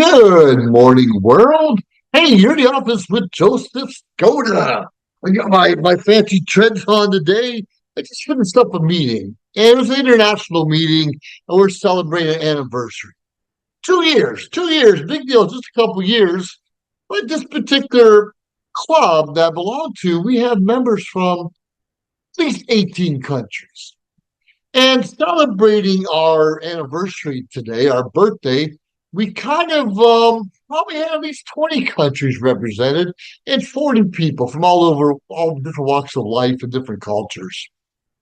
Good morning, world. Hey, you're in the office with Joseph Skoda. I got my fancy treads on today. I just finished up a meeting, and it was an international meeting, and we're celebrating an anniversary. 2 years, big deal, just a couple years. But this particular club that I belong to, we have members from at least 18 countries. And celebrating our anniversary today, our birthday, we kind of probably had at least 20 countries represented and 40 people from all over, all different walks of life and different cultures.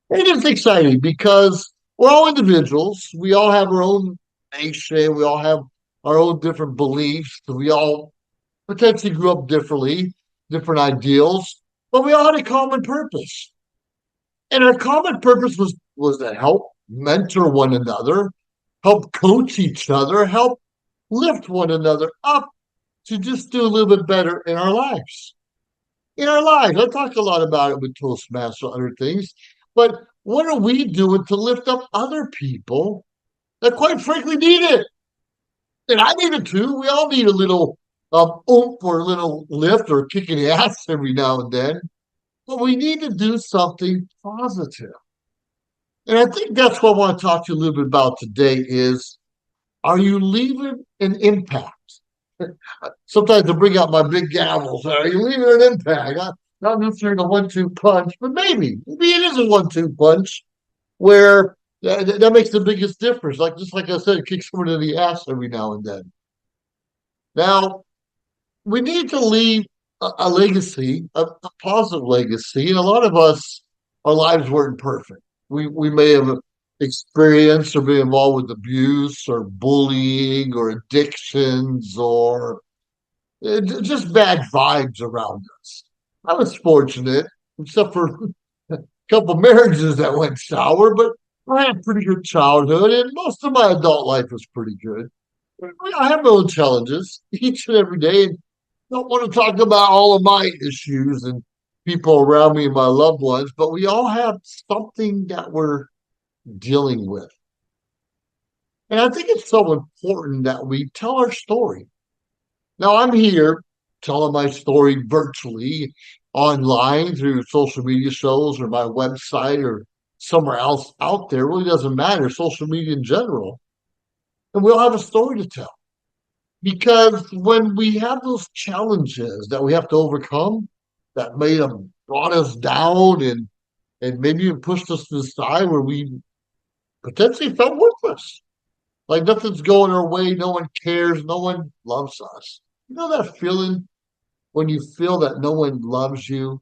And it's exciting because we're all individuals. We all have our own nation. We all have our own different beliefs. We all potentially grew up differently, different ideals, but we all had a common purpose. And our common purpose was to help mentor one another, help coach each other, help lift one another up to just do a little bit better in our lives. In our lives, I talk a lot about it with Toastmasters and other things, but what are we doing to lift up other people that quite frankly need it? And I need it too. We all need a little oomph or a little lift or kick in the ass every now and then. But we need to do something positive. And I think that's what I want to talk to you a little bit about today is, are you leaving an impact? Sometimes I bring out my big gavels. Are you leaving an impact? Not necessarily a 1-2 punch, but maybe it is a 1-2 punch where that makes the biggest difference. Just like I said, kick someone in the ass every now and then. Now, we need to leave a legacy, a positive legacy. And a lot of us, our lives weren't perfect. We may have experienced or been involved with abuse or bullying or addictions or just bad vibes around us. I was fortunate, except for a couple marriages that went sour, but I had a pretty good childhood, and most of my adult life was pretty good. I have my own challenges each and every day, and don't want to talk about all of my issues and people around me and my loved ones, but we all have something that we're dealing with. And I think it's so important that we tell our story. Now, I'm here telling my story virtually online through social media shows or my website or somewhere else out there. It really doesn't matter, social media in general. And we all have a story to tell. Because when we have those challenges that we have to overcome that may have brought us down and maybe even pushed us to the side where we potentially felt worthless. Like nothing's going our way, no one cares, no one loves us. You know that feeling when you feel that no one loves you?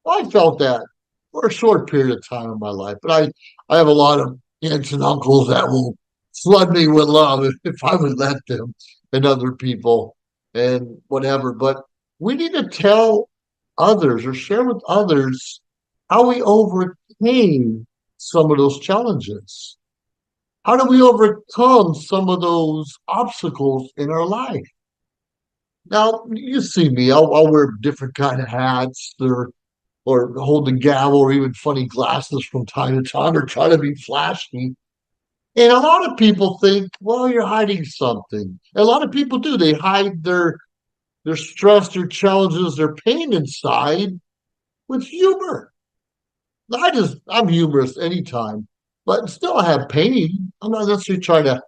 Well, I felt that for a short period of time in my life, but I have a lot of aunts and uncles that will flood me with love if I would let them and other people and whatever. But we need to tell others or share with others how we overcame some of those challenges. How do we overcome some of those obstacles in our life? Now, you see me, I'll wear different kind of hats or hold the gavel or even funny glasses from time to time or try to be flashy. And a lot of people think, well, you're hiding something. A lot of people do. They hide their stress, their challenges, their pain inside with humor. I'm humorous anytime, but still I have pain. I'm not necessarily trying to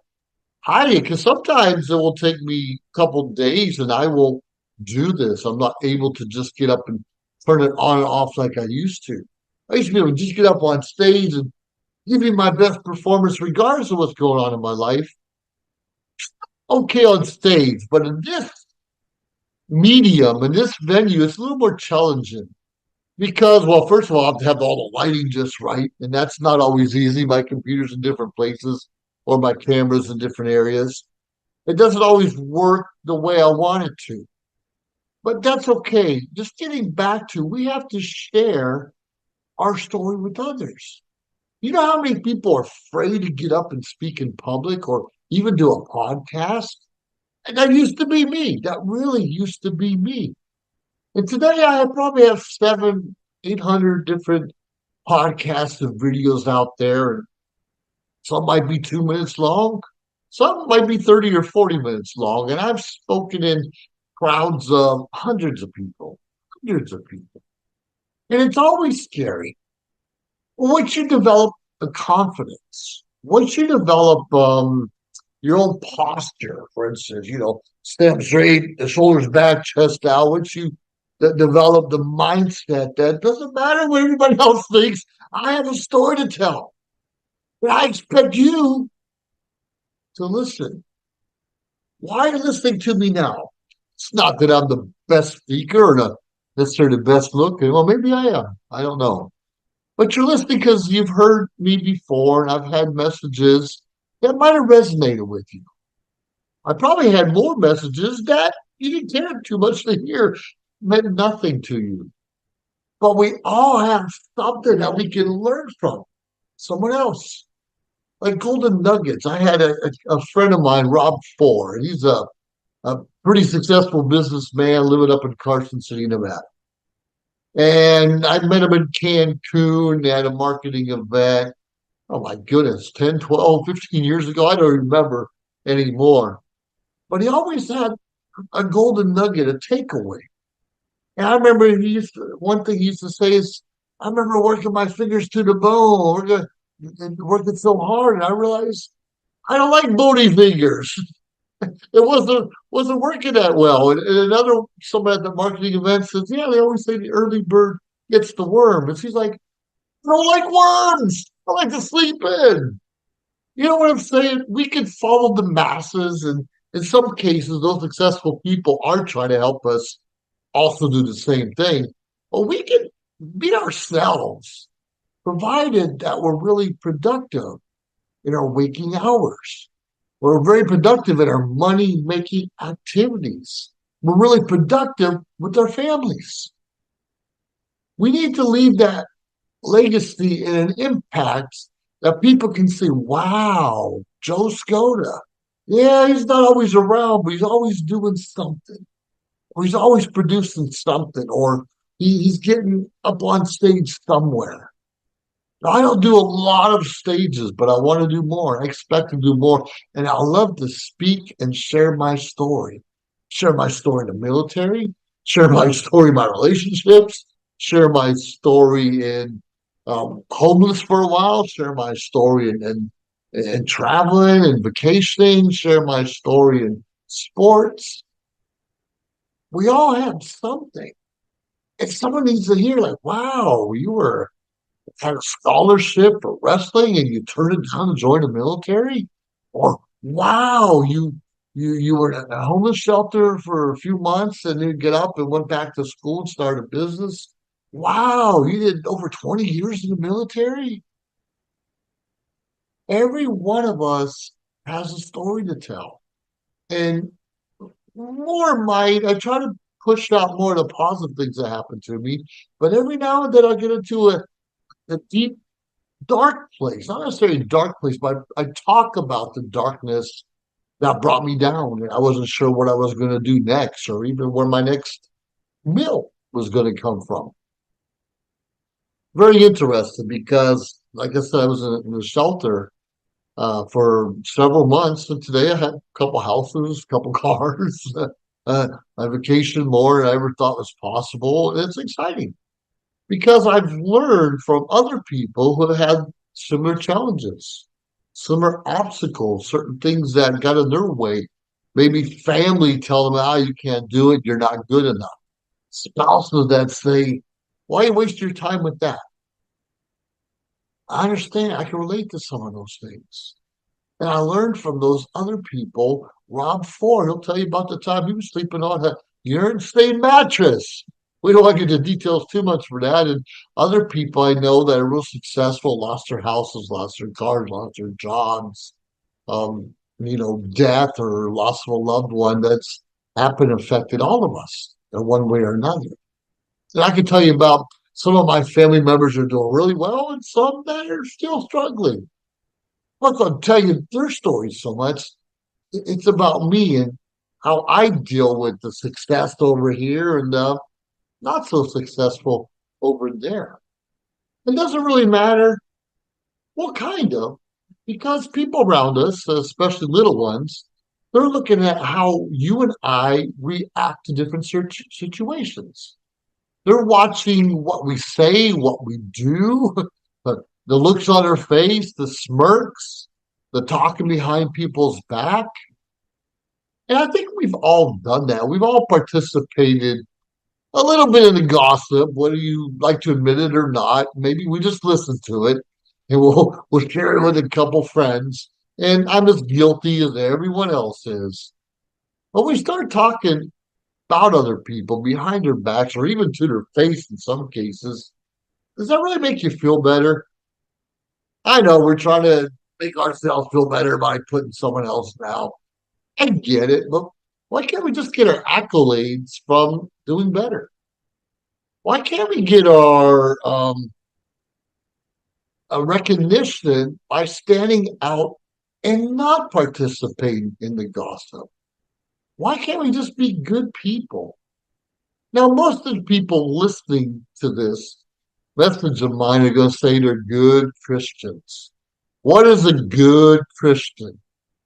hide it because sometimes it will take me a couple of days and I will do this. I'm not able to just get up and turn it on and off like I used to. I used to be able to just get up on stage and give you my best performance regardless of what's going on in my life. Okay on stage, but in this medium, in this venue, it's a little more challenging because, well, first of all, I have to have all the lighting just right, and that's not always easy. My computer's in different places or my camera's in different areas. It doesn't always work the way I want it to, but that's okay. Just getting back to, we have to share our story with others. You know how many people are afraid to get up and speak in public or even do a podcast? And that used to be me. That really used to be me. And today I probably have 800 different podcasts and videos out there. And some might be 2 minutes long. Some might be 30 or 40 minutes long, and I've spoken in crowds of hundreds of people. And it's always scary. Once you develop the confidence, once you develop your own posture, for instance, stand straight, the shoulders back, chest out, once you develop the mindset that doesn't matter what everybody else thinks, I have a story to tell. And I expect you to listen. Why are you listening to me now? It's not that I'm the best speaker or necessarily the best looking. Well, maybe I am. I don't know. But you're listening because you've heard me before and I've had messages that might have resonated with you. I probably had more messages that you didn't care too much to hear, meant nothing to you. But we all have something that we can learn from someone else. Like golden nuggets. I had a friend of mine, Rob Ford. He's a pretty successful businessman living up in Carson City, Nevada. And I met him in Cancun at a marketing event. Oh my goodness, 10, 12, 15 years ago. I don't remember anymore. But he always had a golden nugget, a takeaway. And I remember one thing he used to say is, I remember working my fingers to the bone, working so hard, and I realized I don't like bony fingers. It wasn't working that well. And another someone at the marketing event says, yeah, they always say the early bird gets the worm. And she's like, I don't like worms. I like to sleep in. You know what I'm saying? We can follow the masses, and in some cases, those successful people are trying to help us also do the same thing. But we can be ourselves, provided that we're really productive in our waking hours. We're very productive in our money making activities. We're really productive with our families. We need to leave that legacy and an impact that people can say, wow, Joe Skoda. Yeah, he's not always around, but he's always doing something. Or he's always producing something, or he's getting up on stage somewhere. Now, I don't do a lot of stages, but I want to do more. I expect to do more. And I love to speak and share my story. Share my story in the military, share my story in my relationships, share my story in homeless for a while, share my story in traveling and vacationing, share my story in sports. We all have something. If someone needs to hear, like, wow, you were had a scholarship for wrestling and you turned it down to join the military, or wow, you were in a homeless shelter for a few months and then get up and went back to school and started a business. Wow, you did over 20 years in the military. Every one of us has a story to tell, and more might I try to push out more of the positive things that happen to me, but every now and then I get into a deep dark place, not necessarily a dark place, but I talk about the darkness that brought me down. I wasn't sure what I was going to do next, or even where my next meal was going to come from. Very interested because, like I said, I was in a shelter for several months, and today I had a couple houses, a couple cars. I vacation more than I ever thought was possible. And it's exciting because I've learned from other people who have had similar challenges, similar obstacles, certain things that got in their way. Maybe family tell them, ah, you can't do it, you're not good enough. Spouses that say, why waste your time with that? I understand. I can relate to some of those things. And I learned from those other people. Rob Ford, he'll tell you about the time he was sleeping on a urine stained mattress. We don't want to get into details too much for that. And other people I know that are real successful lost their houses, lost their cars, lost their jobs, death or loss of a loved one that's happened affected all of us in one way or another. And I can tell you about some of my family members are doing really well and some that are still struggling. I'm not going to tell you their stories so much. It's about me and how I deal with the success over here and not so successful over there. It doesn't really matter what kind of. Because people around us, especially little ones, they're looking at how you and I react to different situations. They're watching what we say, what we do, the looks on our face, the smirks, the talking behind people's back. And I think we've all done that. We've all participated a little bit in the gossip, whether you like to admit it or not. Maybe we just listen to it and we'll share it with a couple friends. And I'm as guilty as everyone else is. But we start talking about other people behind their backs or even to their face in some cases. Does that really make you feel better? I know we're trying to make ourselves feel better by putting someone else down. I get it, but why can't we just get our accolades from doing better? Why can't we get our a recognition by standing out and not participating in the gossip? Why can't we just be good people? Now, most of the people listening to this message of mine are going to say they're good Christians. What is a good Christian?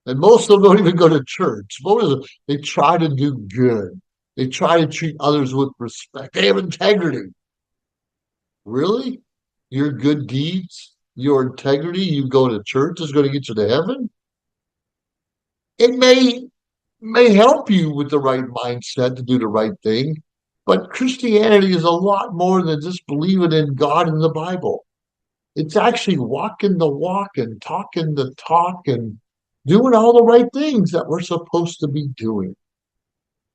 And most of them don't even go to church. Most of them, they try to do good. They try to treat others with respect. They have integrity. Really? Your good deeds, your integrity, you go to church is going to get you to heaven? It may help you with the right mindset to do the right thing, but Christianity is a lot more than just believing in God and the Bible. It's actually walking the walk and talking the talk and doing all the right things that we're supposed to be doing.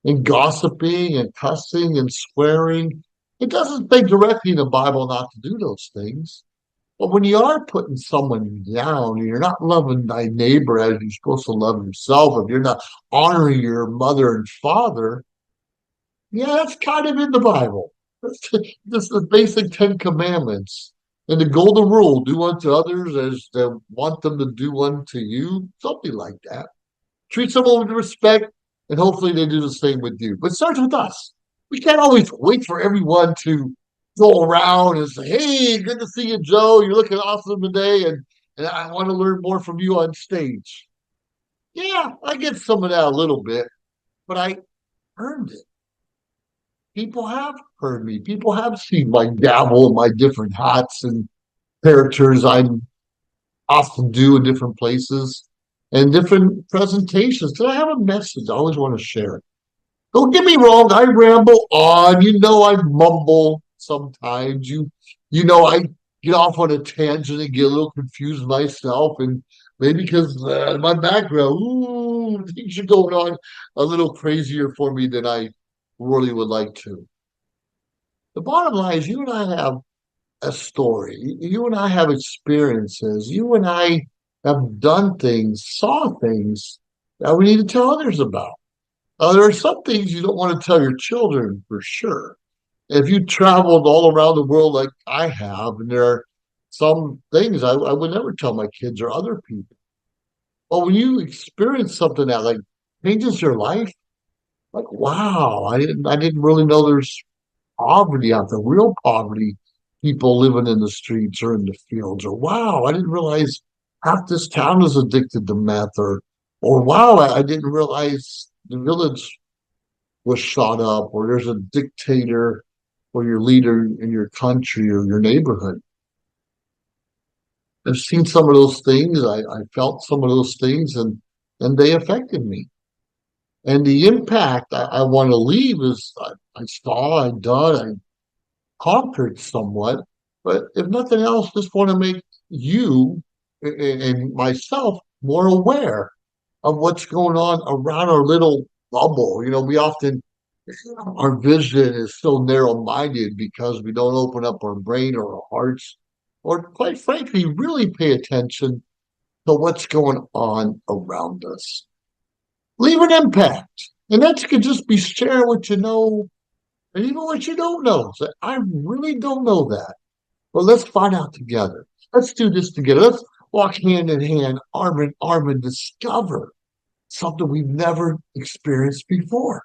And gossiping and cussing and swearing. It doesn't say directly in the Bible not to do those things. But when you are putting someone down, and you're not loving thy neighbor as you're supposed to love yourself, if you're not honoring your mother and father, yeah, that's kind of in the Bible. That's the basic Ten Commandments. And the golden rule, do unto others as they want them to do unto you, something like that. Treat someone with respect, and hopefully they do the same with you. But it starts with us. We can't always wait for everyone to go around and say, hey, good to see you, Joe. You're looking awesome today, and I want to learn more from you on stage. Yeah, I get some of that a little bit, but I earned it. People have heard me. People have seen my dabble in my different hats and characters I often do in different places and different presentations. Because I have a message. I always want to share it. Don't get me wrong, I ramble on. You know I mumble sometimes. You know I get off on a tangent and get a little confused myself, and maybe because my background, things are going on a little crazier for me than I really would like to. The bottom line is you and I have a story. You and I have experiences. You and I have done things, saw things that we need to tell others about. There are some things you don't want to tell your children for sure. If you traveled all around the world like I have, and there are some things I would never tell my kids or other people. But when you experience something that like changes your life, like wow, I didn't really know there's poverty out there, real poverty, people living in the streets or in the fields, or wow, I didn't realize half this town is addicted to meth, or wow, I didn't realize the village was shot up, or there's a dictator or your leader in your country or your neighborhood. I've seen some of those things. I felt some of those things, and they affected me. And the impact I want to leave is I saw, I done, I conquered somewhat. But if nothing else, just want to make you and myself more aware of what's going on around our little bubble. You know, we often our vision is so narrow-minded because we don't open up our brain or our hearts, or quite frankly, really pay attention to what's going on around us. Leave an impact. And that could just be sharing what you know and even what you don't know. So I really don't know that. But let's find out together. Let's do this together. Let's walk hand in hand, arm, and discover something we've never experienced before.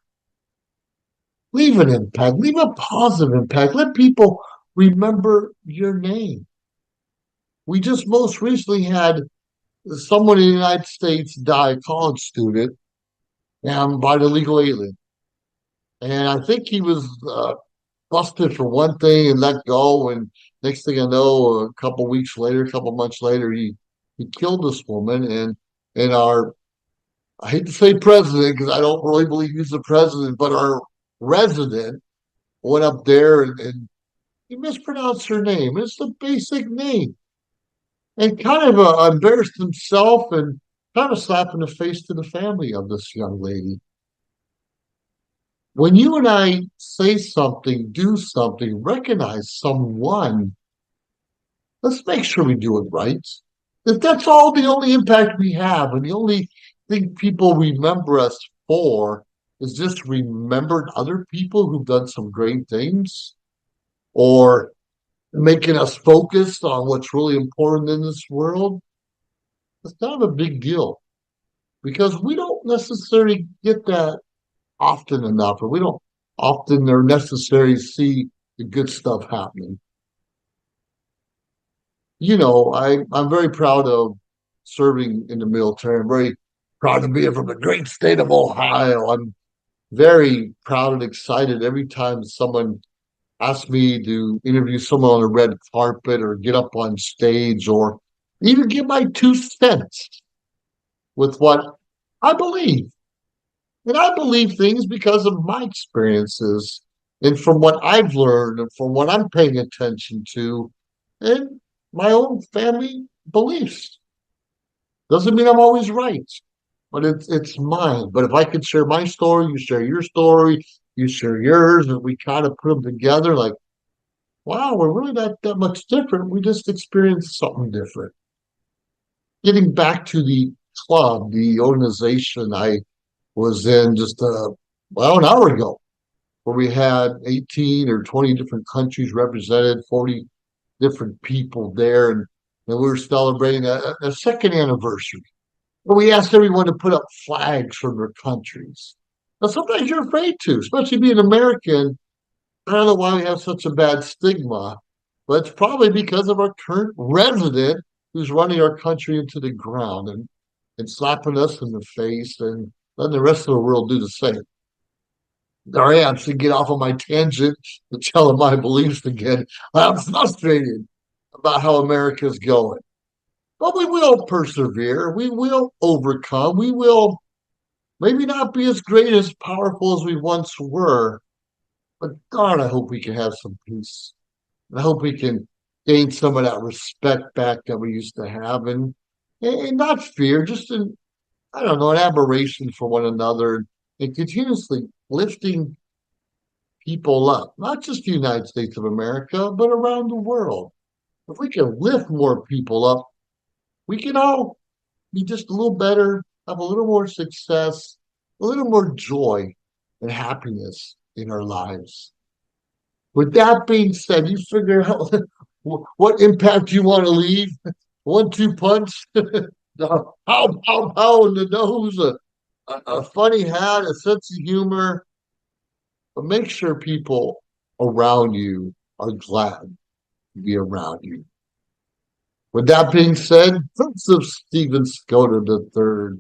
Leave an impact. Leave a positive impact. Let people remember your name. We just most recently had someone in the United States died, a college student, by the illegal alien. And I think he was busted for one thing and let go. And next thing I know, a couple weeks later, a couple months later, he killed this woman. And our I hate to say president because I don't really believe he's the president, but our resident went up there and he mispronounced her name. It's the basic name, and kind of embarrassed himself and kind of slapping the face to the family of this young lady. When you and I say something, do something, recognize someone, let's make sure we do it right. If that's all the only impact we have, and the only thing people remember us for is just remembered other people who've done some great things, or making us focused on what's really important in this world, it's kind of a big deal because we don't necessarily get that often enough, or we don't often or necessarily see the good stuff happening. I'm very proud of serving in the military. I'm very proud to be from the great state of Ohio. I'm very proud and excited every time someone asks me to interview someone on a red carpet or get up on stage or even give my 2 cents with what I believe. And I believe things because of my experiences and from what I've learned and from what I'm paying attention to and my own family beliefs. Doesn't mean I'm always right, but it's mine. But if I could share my story, you share your story, you share yours, and we kind of put them together like, wow, we're really not that much different. We just experienced something different. Getting back to the club, the organization I was in just an hour ago, where we had 18 or 20 different countries represented, 40 different people there, and we were celebrating a second anniversary. But we asked everyone to put up flags from their countries. Now, sometimes you're afraid to, especially being American. I don't know why we have such a bad stigma, but it's probably because of our current resident who's running our country into the ground and slapping us in the face and letting the rest of the world do the same. All right, I'm to get off on my tangent and telling my beliefs again. I'm frustrated about how America's going. But we will persevere. We will overcome. We will maybe not be as great, as powerful as we once were, but God, I hope we can have some peace. I hope we can gain some of that respect back that we used to have and not fear, just I don't know, an admiration for one another and continuously lifting people up, not just the United States of America, but around the world. If we can lift more people up, we can all be just a little better, have a little more success, a little more joy and happiness in our lives. With that being said, you figure out what impact you want to leave. 1-2 punch, pow in the nose, a funny hat, a sense of humor, but make sure people around you are glad to be around you. With that being said, Joseph Stephen Skoda III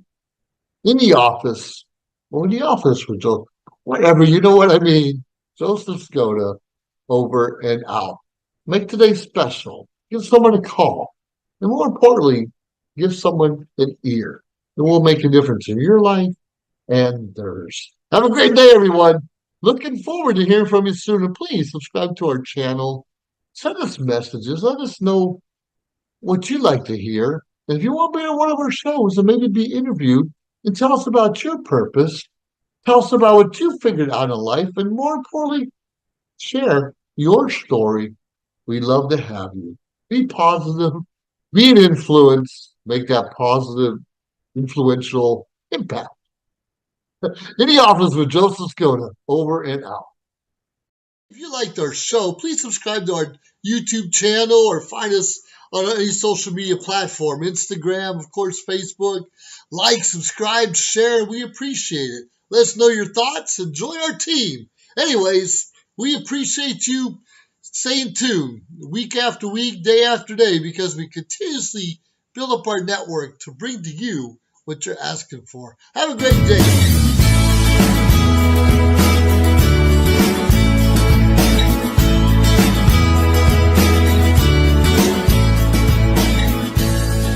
in the office, or in the office with Joseph, whatever, you know what I mean. Joseph Skoda over and out. Make today special. Give someone a call. And more importantly, give someone an ear. It will make a difference in your life and theirs. Have a great day, everyone. Looking forward to hearing from you soon. And please subscribe to our channel. Send us messages. Let us know what you'd like to hear. And if you want to be on one of our shows and maybe be interviewed and tell us about your purpose, tell us about what you figured out in life, and more importantly, share your story. We'd love to have you. Be positive, be an influence, make that positive, influential impact. In the office with Joseph Skoda, over and out. If you liked our show, please subscribe to our YouTube channel or find us on any social media platform, Instagram, of course, Facebook. Like, subscribe, share. We appreciate it. Let us know your thoughts and join our team. Anyways, we appreciate you staying tuned week after week, day after day, because we continuously build up our network to bring to you what you're asking for. Have a great day.